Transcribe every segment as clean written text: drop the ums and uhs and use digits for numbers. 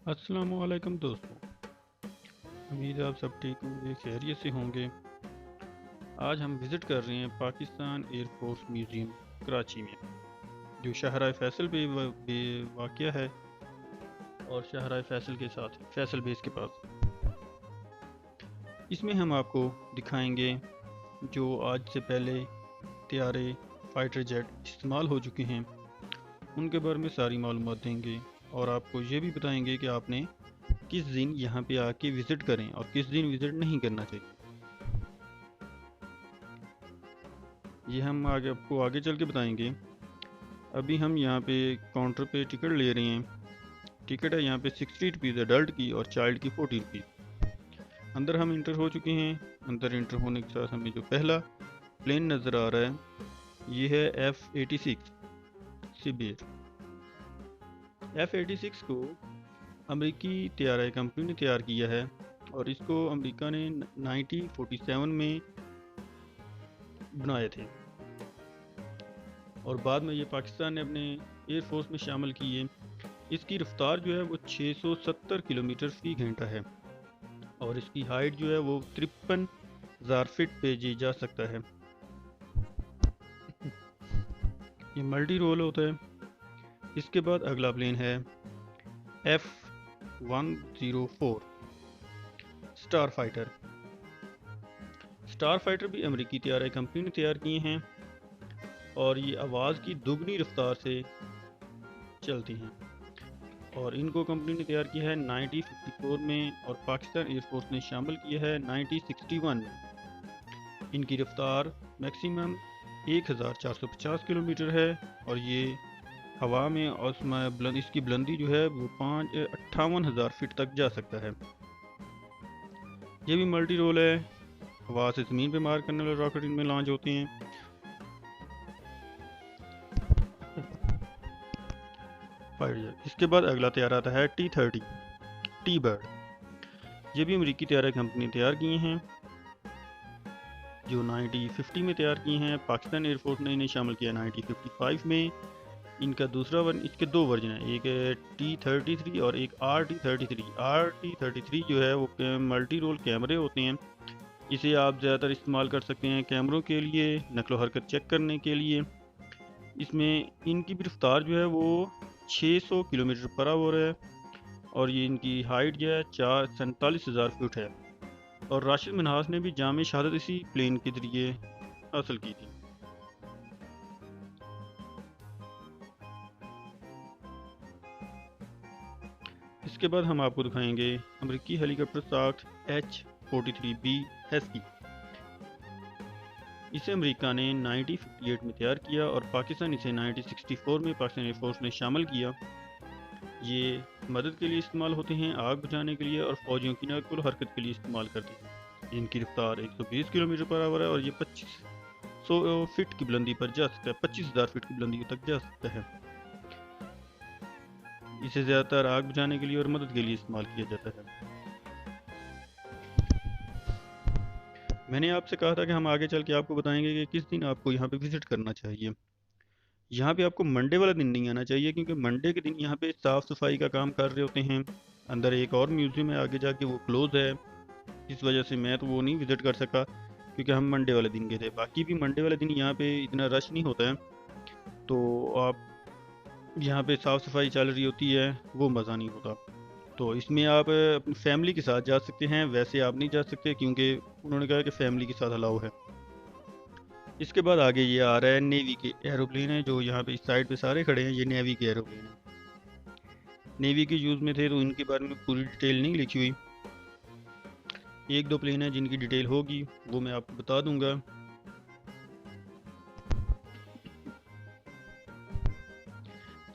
अस्सलामुअलैकुम दोस्तों। उम्मीद है आप सब ठीक होंगे, खैरियत से होंगे। आज हम विज़िट कर रहे हैं पाकिस्तान एयरफोर्स म्यूज़ियम कराची में, जो शाहराह फैसल पे वाक़या है और शाहराह फैसल के साथ फैसल बेस के पास। इसमें हम आपको दिखाएंगे जो आज से पहले तैयारे फाइटर जेट इस्तेमाल हो चुके हैं, उनके बारे में सारी मालूमात देंगे और आपको ये भी बताएंगे कि आपने किस दिन यहाँ पे आके विज़िट करें और किस दिन विज़िट नहीं करना चाहिए। ये हम आगे आपको आगे चल के बताएंगे। अभी हम यहाँ पे काउंटर पे टिकट ले रहे हैं। टिकट है यहाँ पे 60 रुपीज़ एडल्ट की और चाइल्ड की 40 रुपीज़। अंदर हम इंटर हो चुके हैं। अंदर इंटर होने के साथ हमें जो पहला प्लेन नज़र आ रहा है ये है F-86 सिबेर। F-86 को अमेरिकी तैयारा कंपनी ने तैयार किया है और इसको अमेरिका ने 1947 में बनाए थे और बाद में ये पाकिस्तान ने अपने एयरफोर्स में शामिल किए। इसकी रफ्तार जो है वो 670 किलोमीटर फी घंटा है और इसकी हाइट जो है वो 53,000 फीट पे जी जा सकता है। ये मल्टी रोल होता है। इसके बाद अगला प्लेन है F-104 star fighter. Star fighter भी अमेरिकी तैयारा कंपनी ने तैयार किए हैं और ये आवाज़ की दुगनी रफ्तार से चलती हैं और इनको कंपनी ने तैयार किया है 1954 में और पाकिस्तान एयरफोर्स ने शामिल किया है 1961 में। इनकी रफ्तार मैक्सिमम 1450 किलोमीटर है और ये हवा में और इसकी बुलंदी जो है वो 58,000 फीट तक जा सकता है। ये भी मल्टी रोल है। हवा से ज़मीन पे मार करने वाले रॉकेट इनमें लॉन्च होते हैं। इसके बाद अगला तैयार आता है T-30 टी बर्ड। ये भी अमेरिकी तैयारा कंपनी तैयार किए हैं, जो 1950 में तैयार किए हैं। पाकिस्तान एयरफोर्स ने इन्हें शामिल किया 1955 में। इनका दूसरा इसके दो वर्जन है, एक है T-33 और एक RT-33। RT-33 जो है वो मल्टी रोल कैमरे होते हैं। इसे आप ज़्यादातर इस्तेमाल कर सकते हैं कैमरों के लिए, नकलो हरकत चेक करने के लिए। इसमें इनकी भी रफ्तार जो है वो 600 किलोमीटर पर आवर है और ये इनकी हाइट जो है 47,000 फीट है और राशिद मिन्हास ने भी जाम शहादत इसी प्लेन के ज़रिए हासिल की थी। इसके बाद हम आपको दिखाएंगे अमेरिकी हेलीकॉप्टर साख्त H-43B हेस्की। इसे अमेरिका ने 1958 में तैयार किया और पाकिस्तान इसे 1964 में पाकिस्तान एयरफोर्स ने शामिल किया। ये मदद के लिए इस्तेमाल होते हैं, आग बुझाने के लिए और फौजियों की नकल हरकत के लिए इस्तेमाल करते हैं। इनकी रफ्तार 120 किलोमीटर पर आवर है और ये 2500 फीट की बुलंदी पर जा सकता है, 25,000 फीट की बुलंदी तक जा सकता है। इसे ज़्यादातर आग बुझाने के लिए और मदद के लिए इस्तेमाल किया जाता है। मैंने आपसे कहा था कि हम आगे चल के आपको बताएंगे कि किस दिन आपको यहाँ पे विज़िट करना चाहिए। यहाँ पे आपको मंडे वाला दिन नहीं आना चाहिए क्योंकि मंडे के दिन यहाँ पे साफ़ सफाई का काम कर रहे होते हैं। अंदर एक और म्यूज़ियम है आगे जाके, वो क्लोज़ है, इस वजह से मैं तो वो नहीं विज़िट कर सका क्योंकि हम मंडे वाले दिन गए थे। बाकी भी मंडे वाले दिन यहाँ पे इतना रश नहीं होता है, तो आप यहाँ पे साफ़ सफाई चल रही होती है, वो मज़ा नहीं होता। तो इसमें आप अपनी फैमिली के साथ जा सकते हैं, वैसे आप नहीं जा सकते क्योंकि उन्होंने कहा कि फैमिली के साथ अलाउ है। इसके बाद आगे ये आ रहा है नेवी के एरोप्लेन है, जो यहाँ पे इस साइड पे सारे खड़े हैं, ये नेवी के एरोप्लेन है। नेवी के यूज़ में थे तो इनके बारे में पूरी डिटेल नहीं लिखी हुई। एक दो प्लेन है जिनकी डिटेल होगी वो मैं आपको बता दूंगा।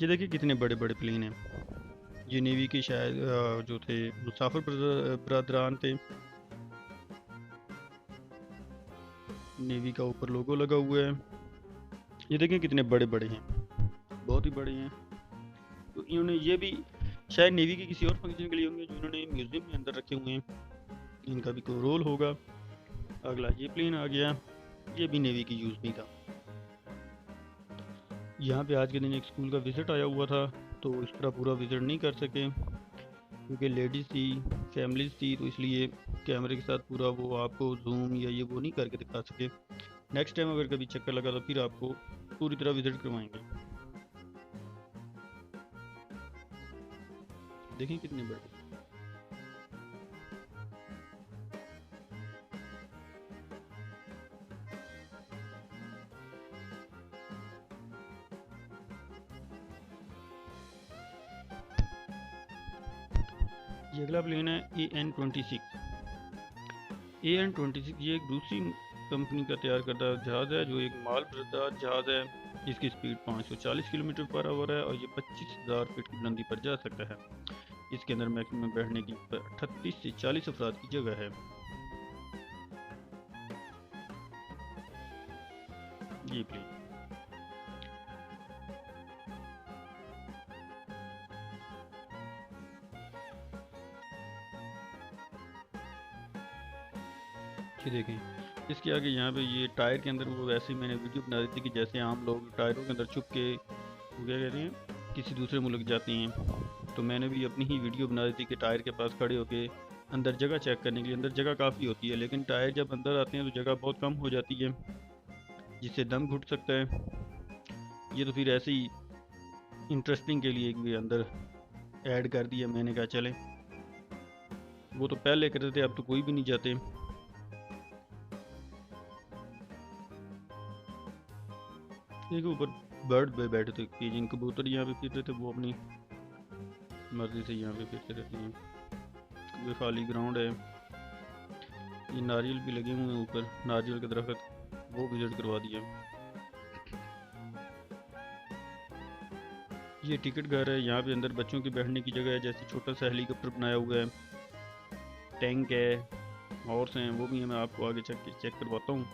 ये देखिए कितने बड़े बड़े प्लेन हैं। ये नेवी के शायद जो थे मुसाफिर बरदरान थे। नेवी का ऊपर लोगो लगा हुआ है। ये देखें कितने बड़े बड़े हैं, बहुत ही बड़े हैं। तो इन्होंने ये भी शायद नेवी के किसी और फंक्शन के लिए होंगे जो इन्होंने म्यूज़ियम में अंदर रखे हुए हैं, इनका भी कोई रोल होगा। अगला ये प्लेन आ गया, ये भी नेवी की यूज़ नहीं था। यहाँ पे आज के दिन एक स्कूल का विज़िट आया हुआ था तो इस तरह पूरा विज़िट नहीं कर सके। क्योंकि लेडीज़ थी, फैमिलीज थी, तो इसलिए कैमरे के साथ पूरा वो आपको जूम या ये वो नहीं करके दिखा सके। नेक्स्ट टाइम अगर कभी चक्कर लगा तो फिर आपको पूरी तरह विजिट करवाएंगे। देखें कितने बड़े। ये अगला प्लेन है AN-26। ये एक दूसरी कंपनी का तैयार करदा जहाज़ है, जो एक माल बरदार जहाज़ है। इसकी स्पीड 540 किलोमीटर पर आवर है और ये 25,000 फीट की बुलंदी पर जा सकता है। इसके अंदर मैक्सिमम बैठने की 38 से 40 अफराद की जगह है। ये प्लेन ये देखें। इसके आगे यहाँ पे ये टायर के अंदर, वो वैसे ही मैंने वीडियो बना दी थी कि जैसे आम लोग टायरों के अंदर छुप के वो क्या कहते हैं किसी दूसरे मुल्क जाते हैं, तो मैंने भी अपनी ही वीडियो बना दी थी कि टायर के पास खड़े होके अंदर जगह चेक करने के लिए। अंदर जगह काफ़ी होती है, लेकिन टायर जब अंदर आते हैं तो जगह बहुत कम हो जाती है, जिससे दम घुट सकता है। ये तो फिर ऐसे ही इंटरेस्टिंग के लिए भी अंदर ऐड कर दिया मैंने, कहा चले। वो तो पहले करते थे, अब तो कोई भी नहीं जाते। देखो ऊपर बर्ड पे बैठे थे, कि जिन कबूतर यहाँ पे फिर रहे थे, वो अपनी मर्जी से यहाँ पे फिरते रहते हैं। ये खाली ग्राउंड है। ये नारियल भी लगे हुए हैं ऊपर, नारियल के दरख्त, वो विजिट करवा दिया। ये टिकट घर है, यहाँ पे अंदर बच्चों के बैठने की जगह है, जैसे छोटा सा हेलीकॉप्टर बनाया हुआ है, टैंक है, हॉर्स हैं, वो भी मैं आपको आगे चेक करवाता हूँ।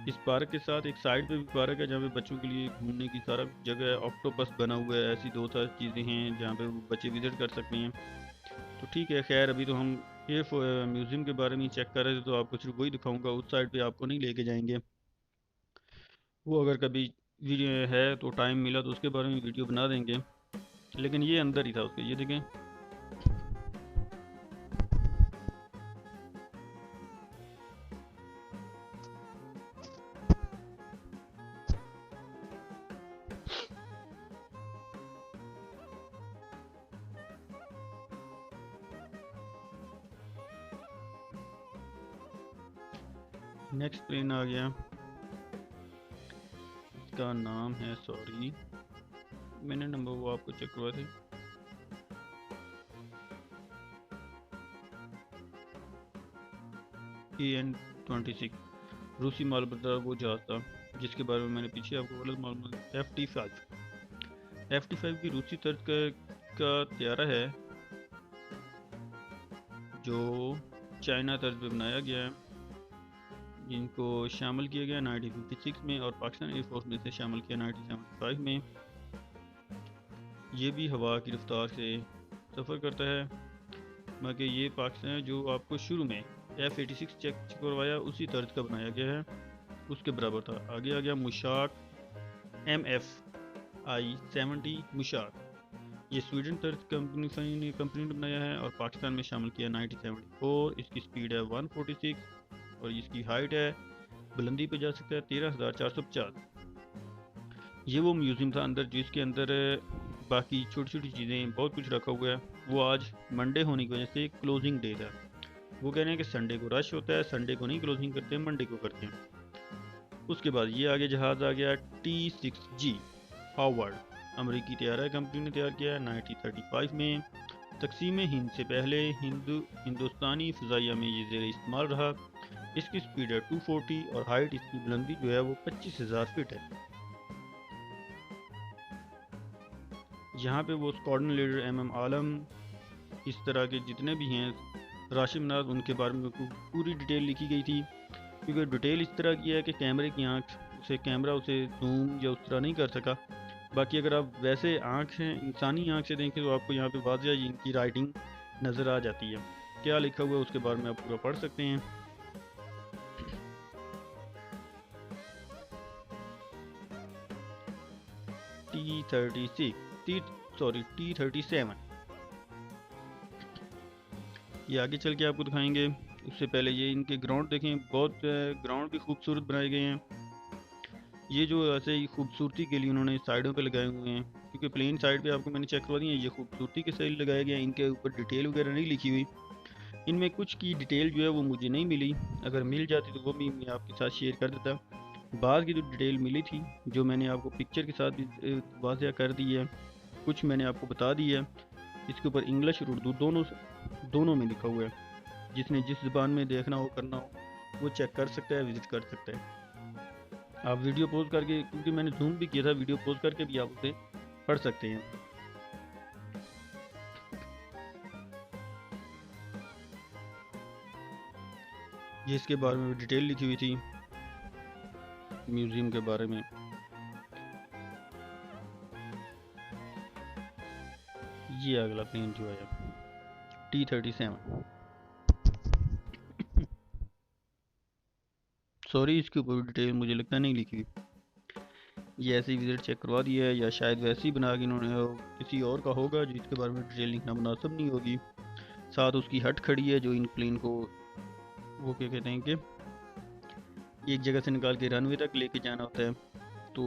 इस पार्क के साथ एक साइड पे भी पार्क है, जहाँ पे बच्चों के लिए घूमने की सारा जगह है। ऑक्टोपस बना हुआ है, ऐसी दो चार चीज़ें हैं जहाँ पे बच्चे विजिट कर सकते हैं। तो ठीक है, खैर अभी तो हम ये म्यूज़ियम के बारे में चेक कर रहे थे, तो आपको सिर्फ वही दिखाऊंगा, उस साइड पे आपको नहीं लेके जाएंगे। वो अगर कभी वीडियो है तो टाइम मिला तो उसके बारे में वीडियो बना देंगे, लेकिन ये अंदर ही था उसके। ये देखें। नेक्स्ट प्लेन आ गया, इसका नाम है, सॉरी मैंने नंबर वो आपको चेक करवा थे। AN-26 रूसी मालबरदार वो जहाज़ था जिसके बारे में मैंने पीछे आपको गलत मालूम। FT5 भी रूसी तर्ज का त्यारा है, जो चाइना तर्ज पे बनाया गया है, जिनको शामिल किया गया 1956 में और पाकिस्तान एयरफोर्स में से शामिल किया 1975 में। ये भी हवा की रफ्तार से सफ़र करता है, मगर ये पाकिस्तान जो आपको शुरू में F-86 चेक करवाया उसी तर्ज का बनाया गया है, उसके बराबर था। आगे आ गया मुशाक MFI-70 मुशाक। ये स्वीडन तर्ज कंपनी ने बनाया है और पाकिस्तान में शामिल किया 1974। इसकी स्पीड है 146 और इसकी हाइट है, बुलंदी पे जा सकता है 13,450। ये वो म्यूज़ियम था अंदर, जिसके अंदर बाकी छोटी छोटी चीज़ें बहुत कुछ रखा हुआ है। वो आज मंडे होने की वजह से क्लोजिंग डे था। वो कह रहे हैं कि संडे को रश होता है, संडे को नहीं क्लोजिंग करते, मंडे को करते हैं। उसके बाद ये आगे जहाज़ आ गया T-6G हावर्ड, अमेरिकी तैयारा कंपनी ने तैयार किया है 1935 में। तकसीम हिंद से पहले हिंदुस्तानी फ़ज़ाइया में ये ज़ेर इस्तेमाल रहा। इसकी स्पीड है 240 और हाइट, इसकी बुलंदी जो है वो 25,000 फीट है। यहाँ पे वो स्क्वाड्रन लीडर MM आलम, इस तरह के जितने भी हैं राशिद मनाज, उनके बारे में पूरी डिटेल लिखी गई थी। क्योंकि डिटेल इस तरह की है कि कैमरे की आँख उसे कैमरा उसे जूम या उस तरह नहीं कर सका। बाकी अगर आप वैसे आँख से, इंसानी आँख से देखें, तो आपको यहाँ पे वाज़िया इनकी राइटिंग नज़र आ जाती है। क्या लिखा हुआ है उसके बारे में आप पूरा पढ़ सकते हैं। T37 ये आगे चल के आपको दिखाएंगे। उससे पहले ये इनके ग्राउंड देखें, बहुत ग्राउंड भी खूबसूरत बनाए गए हैं। ये जो ऐसे ही खूबसूरती के लिए उन्होंने साइडों पे लगाए हुए हैं, क्योंकि प्लेन साइड पे आपको मैंने चेक करवा दिया है, ये खूबसूरती के साइड लगाया गया है। इनके ऊपर डिटेल वगैरह नहीं लिखी हुई। इनमें कुछ की डिटेल जो है वो मुझे नहीं मिली, अगर मिल जाती तो वो भी मैं आपके साथ शेयर कर देता। बाद की जो डिटेल मिली थी, जो मैंने आपको पिक्चर के साथ भी वाज़ह कर दी है, कुछ मैंने आपको बता दी है। इसके ऊपर इंग्लिश और उर्दू दोनों में लिखा हुआ है। जिसने जिस ज़ुबान में देखना हो करना हो वो चेक कर सकता है, विज़िट कर सकता है। आप वीडियो पॉज करके, क्योंकि मैंने जूम भी किया था, वीडियो पॉज करके भी आप उसे पढ़ सकते हैं। ये इसके बारे में डिटेल लिखी हुई थी, म्यूज़ियम के बारे में। ये अगला प्लेन जो है T-37, सॉरी इसके ऊपर डिटेल मुझे लगता नहीं लिखी हुई। ये ऐसे ही विजिट चेक करवा दिया है, या शायद वैसे ही बना के इन्होंने किसी और का होगा जिसके बारे में डिटेल लिखना मुनासिब नहीं होगी। साथ उसकी हट खड़ी है, जो इन प्लेन को वो क्या कहते हैं कि एक जगह से निकाल के रनवे तक लेके जाना होता है। तो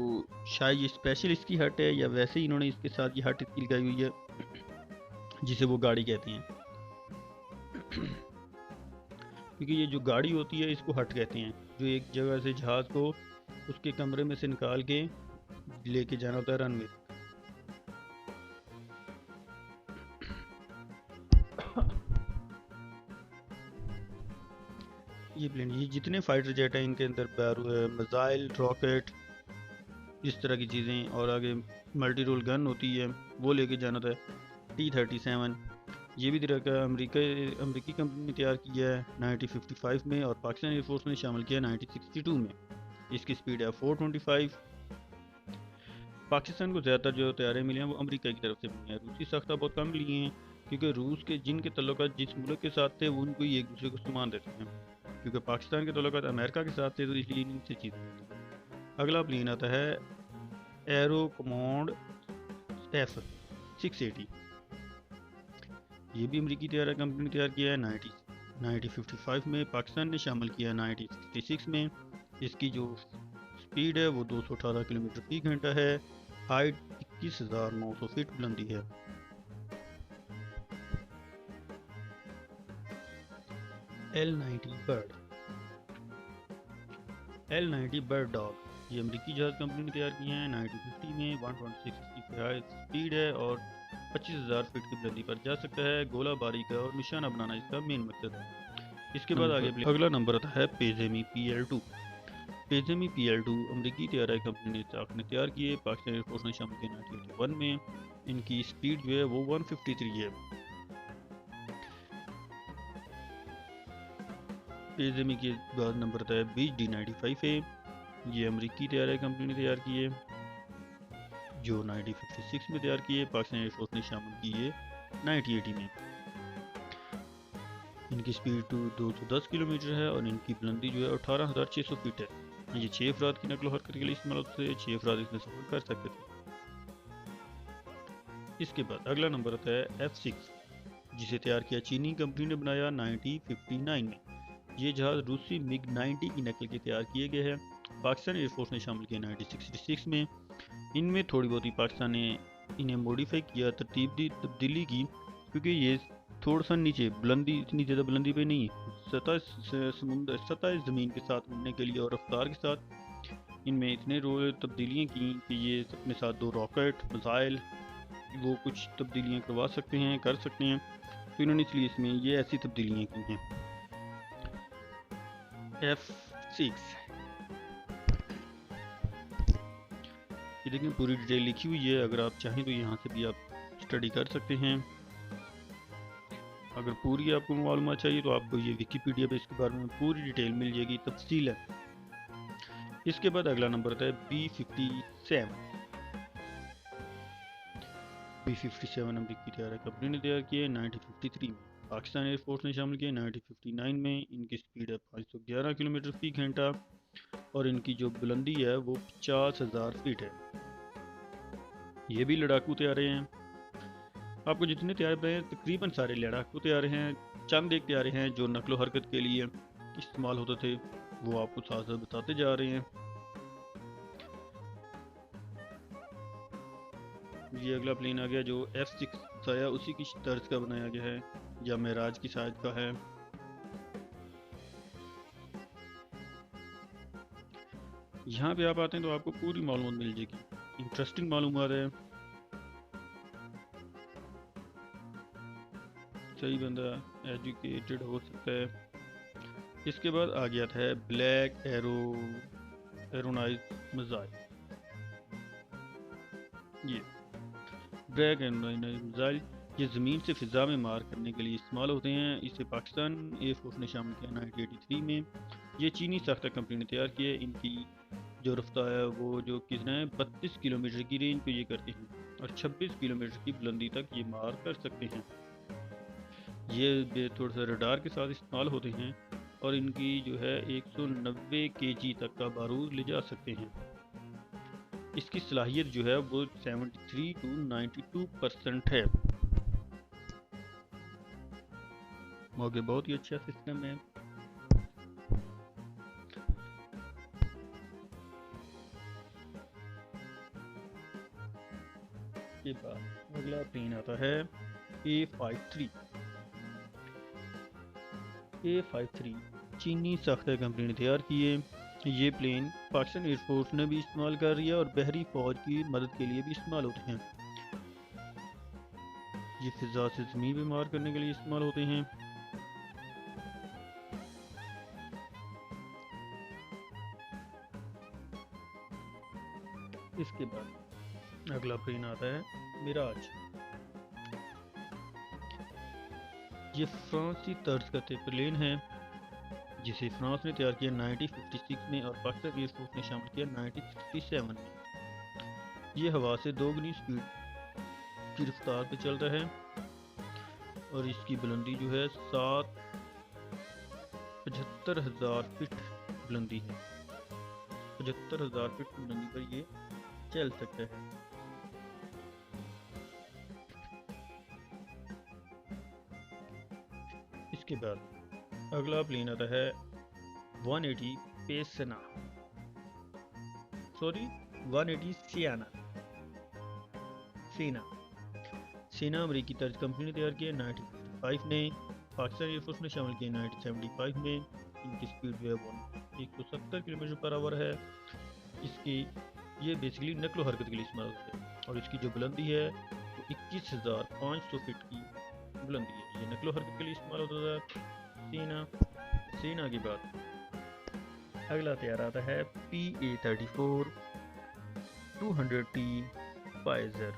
शायद ये स्पेशल इसकी हट है, या वैसे ही इन्होंने इसके साथ ये हट इसकी लगाई हुई है, जिसे वो गाड़ी कहते हैं। क्योंकि ये जो गाड़ी होती है इसको हट कहते हैं, जो एक जगह से जहाज़ को उसके कमरे में से निकाल के लेके जाना होता है रनवे। ये प्लेन, ये जितने फाइटर जेट हैं इनके अंदर मिसाइल, रॉकेट, इस तरह की चीज़ें, और आगे मल्टी रोल गन होती है, वो लेके जाना था। T-37 ये भी तरह का अमेरिकी कंपनी ने तैयार किया है 1955 में, और पाकिस्तान एयरफोर्स ने शामिल किया 1962 में। इसकी स्पीड है 425। पाकिस्तान को ज़्यादातर जो तैयारे मिले हैं वो अमेरिका की तरफ से मिले हैं। रूसी साख्ता बहुत कम लिए हैं, क्योंकि रूस के जिनके तल्लुकात जिस मुल्क के साथ थे वो उनको ही एक दूसरे को सामान देते हैं। क्योंकि पाकिस्तान के तल्लुकात अमेरिका के साथ थे, तो इसलिए इनसे चीज़ें मिलती हैं। अगला प्लेन आता है एरो कमांड F-680। ये भी अमेरिकी तैयारा कंपनी ने तैयार किया है 1955 में, पाकिस्तान ने शामिल किया 1966 में। इसकी जो स्पीड है वो 218 किलोमीटर फी घंटा है। हाइट 21,900 फीट बुलंदी है। L-90 bird, L-90 bird dog ये अमेरिकी जहाज कंपनी ने तैयार किए हैं 1950 में। 126 की स्पीड है और 25,000 फीट की बुलंदी पर जा सकता है। गोला बारी का और निशाना बनाना इसका मेन मकसद है। इसके बाद आगे अगला नंबर आता है पेजेमी PL-2। पेजेमी PL-2 अमेरिकी तैयारा कंपनी ने तैयार किए, पाकिस्तान एयरफोर्स ने शामिल किया 1981 में। इनकी स्पीड जो है वो 153 है। पेजेमी के बाद नंबर आता है BD-95A। ये अमेरिकी तैयारा कंपनी ने तैयार किए, जो 1956 में तैयार किए, पाकिस्तान एयरफोर्स ने शामिल किए 1980 में। इनकी स्पीड 210 किलोमीटर है और इनकी बुलंदी जो है 18,600 फीट है। ये 6 अफराद की नकलो हरकत के लिए इस्तेमाल होते थे, 6 अफराद इसमें सफर कर सकते थे। इसके बाद अगला नंबर आता है F-6, जिसे तैयार किया चीनी कंपनी ने बनाया 1959 में। ये जहाज़ रूसी MiG-90 की नकल के तैयार किए गए हैं, पाकिस्तान एयरफोर्स ने शामिल किया 1966 में। इनमें थोड़ी बहुत ही पाकिस्तान ने इन्हें मॉडिफाई किया, तब्दीली की, क्योंकि ये थोड़ा सा नीचे बुलंदी, इतनी ज़्यादा बुलंदी पे नहीं, सतह ज़मीन के साथ उड़ने के लिए और रफ्तार के साथ इनमें इतने तब्दीलियाँ की कि ये अपने साथ 2 रॉकेट, मिसाइल, वो कुछ तब्दीलियाँ करवा सकते हैं, कर सकते हैं। तो इन्होंने इसलिए इसमें ये ऐसी तब्दीलियाँ की हैं। F-6 ये देखिए पूरी डिटेल लिखी हुई है, अगर आप चाहें तो यहाँ से भी आप स्टडी कर सकते हैं। अगर पूरी आपको मालूमात चाहिए तो आपको ये विकीपीडिया पे इसके बारे में पूरी डिटेल मिल जाएगी, तफसील है। इसके बाद अगला नंबर आता है B-57। B-57 अमेरिकी तैयारा कंपनी ने तैयार किया 1953 में, पाकिस्तान एयरफोर्स ने शामिल किया 1959 में। इनकी स्पीड है 511 किलोमीटर फी घंटा और इनकी जो बुलंदी है वो 50,000 फीट है। ये भी लड़ाकू तैयारे हैं। आपको जितने तैयार हैं तकरीबन सारे लड़ाकू तैयार हैं, चंद एक तैयार हैं जो नकलो हरकत के लिए इस्तेमाल होते थे, वो आपको साथ साथ बताते जा रहे हैं। ये अगला प्लेन आ गया जो F6 आया, उसी की तर्ज का बनाया गया है, या मेराज की साइज का है। यहाँ पे आप आते हैं तो आपको पूरी मालूमात मिल जाएगी, इंटरेस्टिंग मालूमात है। सही बंदा एजुकेटेड हो सकता है। इसके बाद आ गया था ब्लैक एरोनाइज मिसाइल। ये ब्लैक एरोनाइज मिसाइल ये ज़मीन से फ़िज़ा में मार करने के लिए इस्तेमाल होते हैं। इसे पाकिस्तान एयरफोर्स ने शामिल किया 1983 में। ये चीनी साख्ता कंपनी ने तैयार किया है। इनकी जो रफ्तार है वो जो कितना है 32 किलोमीटर की रेंज पे ये करते हैं और 26 किलोमीटर की बुलंदी तक ये मार कर सकते हैं। ये थोड़ा सा रडार के साथ इस्तेमाल होते हैं और इनकी जो है 190 केजी तक का बारूद ले जा सकते हैं। इसकी सलाहियत जो है वो 73 to 92% है। मौके बहुत ही अच्छा सिस्टम है। के बाद अगला प्लेन आता है A53। A53 चीनी साख्ता कंपनी ने तैयार किए। ये प्लेन पाकिस्तान एयरफोर्स ने भी इस्तेमाल कर रही है और बहरी फौज की मदद के लिए भी इस्तेमाल होते हैं। ये फिजा से ज़मीन पे मार करने के लिए इस्तेमाल होते हैं। इसके बाद अगला प्लेन आता है मिराज। ये फ्रांसी तर्ज का प्लेन है जिसे फ्रांस ने तैयार किया 1956 में और पाकिस्तान एयरफोर्स ने शामिल किया 1967 में। ये हवा से दोगुनी स्पीड की रफ्तार पे चलता है और इसकी बुलंदी जो है 75,000 फीट बुलंदी है। 75,000 फीट की बुलंदी पर ये चल सकता है। इसके बाद अगला प्लेन आता है 180 पेसना 180 सेना सेना अमेरिकी तर्ज कंपनी ने तैयार किया 1955 ने। पाकिस्तान एयरफोर्स ने शामिल किया 1975 में। इनकी स्पीड जो है 170 किलोमीटर पर आवर है। इसकी ये बेसिकली नकलो हरकत के लिए इस्तेमाल होती है और इसकी जो बुलंदी है वो 21,500 फीट की बुलंदी है। ये नकलो हरकत के लिए इस्तेमाल होता था। सेना के बाद अगला तैयार आता है PA-34 200T फाइजर।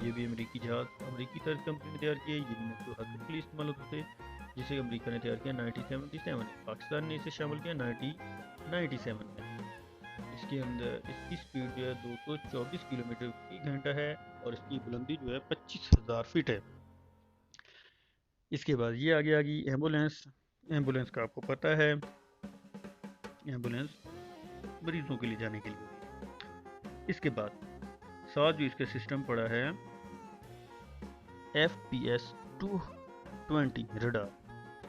ये भी अमेरिकी जहाज अमेरिकी तर्ज कंपनी ने तैयार किया। ये भी नकलो हरकत के लिए इस्तेमाल होते थे, जिसे अमेरिका ने तैयार किया 1977 में। पाकिस्तान ने इसे शामिल किया 1997 में। इसके अंदर इसकी स्पीड जो है 224 किलोमीटर फी घंटा है और इसकी बुलंदी जो है 25,000 फीट है। इसके बाद ये आगे आ गई एम्बुलेंस। एम्बुलेंस का आपको पता है, एम्बुलेंस मरीजों के लिए जाने के लिए। इसके बाद साथ जो इसका सिस्टम पड़ा है FPS 220 रडार।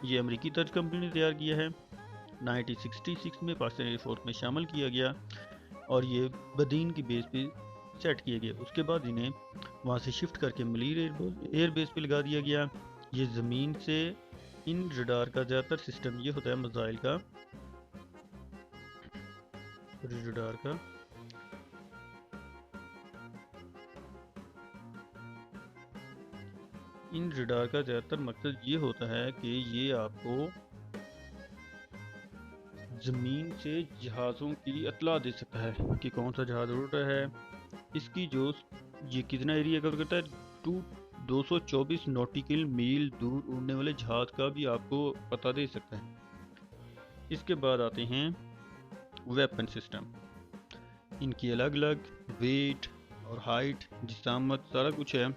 ये अमेरिकी तर्ज कंपनी ने तैयार किया है। 1966 में पाकिस्तान एयरफोर्स में शामिल किया गया और ये बदीन की बेस पे सेट किए गए। उसके बाद इन्हें वहाँ से शिफ्ट करके मलीर एयर बेस पे लगा दिया गया। ये ज़मीन से इन रडार का ज़्यादातर सिस्टम ये होता है मिसाइल का रडार का इन रडार का ज़्यादातर मकसद ये होता है कि ये आपको ज़मीन से जहाज़ों की इत्तला दे सकता है कि कौन सा जहाज़ उड़ रहा है। इसकी जो ये कितना एरिया कवर करता है 224 नॉटिकल मील दूर उड़ने वाले जहाज का भी आपको पता दे सकता है। इसके बाद आते हैं वेपन सिस्टम। इनकी अलग अलग वेट और हाइट जिसामत सारा कुछ है,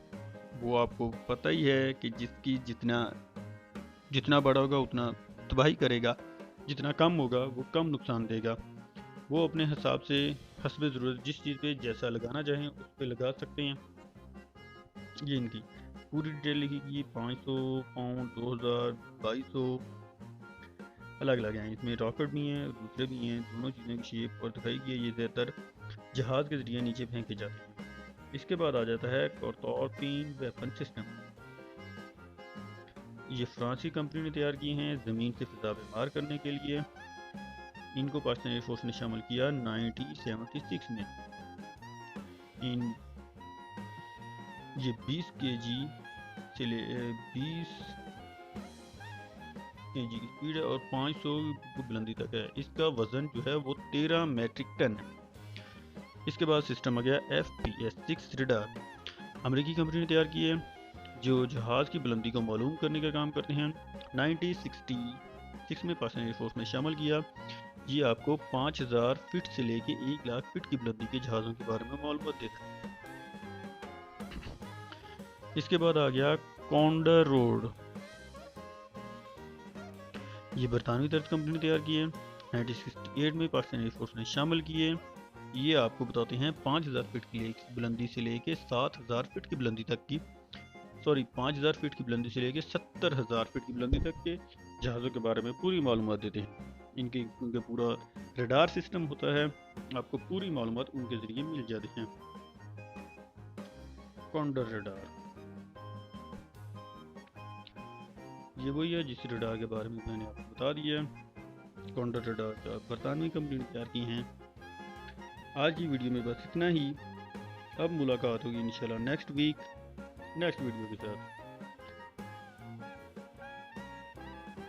वो आपको पता ही है कि जिसकी जितना बड़ा होगा उतना तबाही करेगा, जितना कम होगा वो कम नुकसान देगा। वो अपने हिसाब से हस्ब ज़रूरत जिस चीज़ पे जैसा लगाना चाहें उस पे लगा सकते हैं। ये इनकी पूरी डिटेल लिखी गई 500 पाउंड, 2000, 2200 अलग अलग हैं। इसमें रॉकेट भी हैं, दूसरे भी हैं, दोनों चीज़ों की शेप और दिखाई गई है। ये ज़्यादातर जहाज़ के ज़रिए नीचे फेंके जाते हैं। इसके बाद आ जाता है कॉर्तोर्पीन वेपन सिस्टम। ये फ्रांसी कंपनी ने तैयार किए हैं ज़मीन से फ़िज़ा पे मार करने के लिए। इनको पाकिस्तान एयरफोर्स ने शामिल किया 1976 में। इन ये 20 केजी से ले 20 केजी की स्पीड है और 500 की बुलंदी तक है। इसका वज़न जो है वो 13 मैट्रिक टन है। इसके बाद सिस्टम आ गया FPS-6 रडार। अमेरिकी कंपनी ने तैयार किए, जो जहाज़ की बुलंदी को मालूम करने का काम करते हैं। 1966 में पाकिस्तान एयरफोर्स ने शामिल किया। ये आपको 5000 फीट से लेके 1 लाख फीट की बुलंदी के जहाज़ों के बारे में मालूमात देता है। इसके बाद आ गया कॉन्डर रोड। ये बरतानवी तर्ज कंपनी ने तैयार किए। 1968 में पाकिस्तान एयरफोर्स ने शामिल किए। ये आपको बताते हैं 5000 फीट की बुलंदी से लेके 7000 फीट की बुलंदी तक की 5000 फीट की बुलंदी से लेके 70,000 फीट की बुलंदी तक के जहाज़ों के बारे में पूरी मालूमात देते हैं। उनके पूरा रडार सिस्टम होता है, आपको पूरी मालूमात उनके ज़रिए मिल जाती हैं। कॉन्डर रडार ये वही है जिस रडार के बारे में मैंने आपको बता दिया। कॉन्डर रडार का बरतानवी कंपनी ने तैयार की हैं। आज की वीडियो में बस इतना ही। अब मुलाकात होगी इंशाल्लाह नेक्स्ट वीक नेक्स्ट वीडियो के साथ।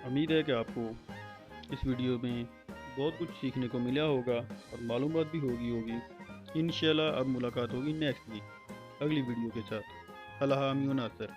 उम्मीद है कि आपको इस वीडियो में बहुत कुछ सीखने को मिला होगा और मालूमात भी होगी। इंशाल्लाह अब मुलाकात होगी नेक्स्ट वीक अगली वीडियो के साथ। अल्लाह हामिद नासर।